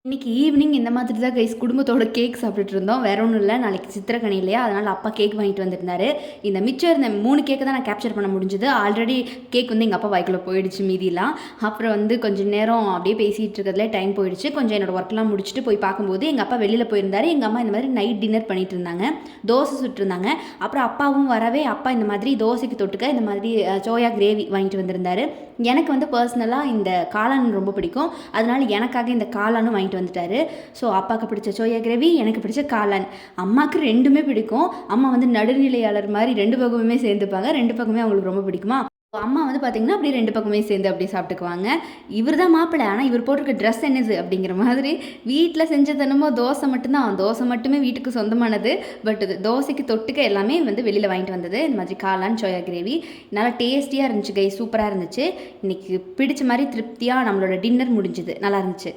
இன்னைக்கு ஈவினிங் இந்த மாதிரி தான் கைஸ் குடும்பத்தோட கேக் சாப்பிட்டுட்டு இருந்தோம். வேற ஒன்றும் இல்லை, நாளைக்கு சித்திரக்கனி இல்லையா, அதனால் அப்பா கேக் வாங்கிட்டு வந்திருந்தாரு. இந்த மிச்சம் இருந்த 3 கேக்கை தான் நான் கேப்சர் பண்ண முடிஞ்சுது. ஆல்ரெடி கேக் வந்து எங்கள் அப்பா வாய்க்குள்ளே போயிடுச்சு மீதிலாம். அப்புறம் வந்து கொஞ்சம் நேரம் அப்படியே பேசிகிட்டு இருக்கிறதுலே டைம் போயிடுச்சு. கொஞ்சம் என்னோடய ஒர்க்லாம் முடிச்சுட்டு போய் பார்க்கும்போது எங்கள் அப்பா வெளியில் போயிருந்தாரு. எங்கள் அம்மா இந்த மாதிரி நைட் டின்னர் பண்ணிட்டு இருந்தாங்க, தோசை சுட்டுருந்தாங்க. அப்புறம் அப்பாவும் வரவே அப்பா இந்த மாதிரி தோசைக்கு தொட்டுக்க இந்த மாதிரி சோயா கிரேவி வாங்கிட்டு வந்திருந்தாரு. எனக்கு வந்து பர்சனலாக இந்த காளான் ரொம்ப பிடிக்கும், அதனால எனக்காக இந்த காளானும் வாங்கிட்டு வந்துட்டாரு. ஸோ அப்பாவுக்கு பிடிச்ச சோயா கிரேவி, எனக்கு பிடிச்ச காளான். அம்மாவுக்கு ரெண்டுமே பிடிக்கும். அம்மா வந்து நடுநிலையாளர் மாதிரி 2 பக்கமுமே சேர்ந்துப்பாங்க. 2 பக்கமே அவங்களுக்கு ரொம்ப பிடிக்குமா. அம்மா வந்து பார்த்திங்கன்னா அப்படியே 2 பக்கமே சேர்ந்து அப்படியே சாப்பிட்டுக்குவாங்க. இவர் தான் மாப்பிள்ளை, ஆனால் இவர் போட்டிருக்க ட்ரெஸ் என்னது அப்படிங்கிற மாதிரி. வீட்டில் செஞ்சது என்னமோ தோசை மட்டும்தான், தோசை மட்டுமே வீட்டுக்கு சொந்தமானது. பட் தோசைக்கு தொட்டுக்க எல்லாமே வந்து வெளியில் வாங்கிட்டு வந்தது. இந்த மாதிரி காளான் சோயா கிரேவி நல்லா டேஸ்டியாக இருந்துச்சு கை, சூப்பராக இருந்துச்சு. இன்றைக்கி பிடிச்ச மாதிரி திருப்தியாக நம்மளோட டின்னர் முடிஞ்சுது, நல்லா இருந்துச்சு.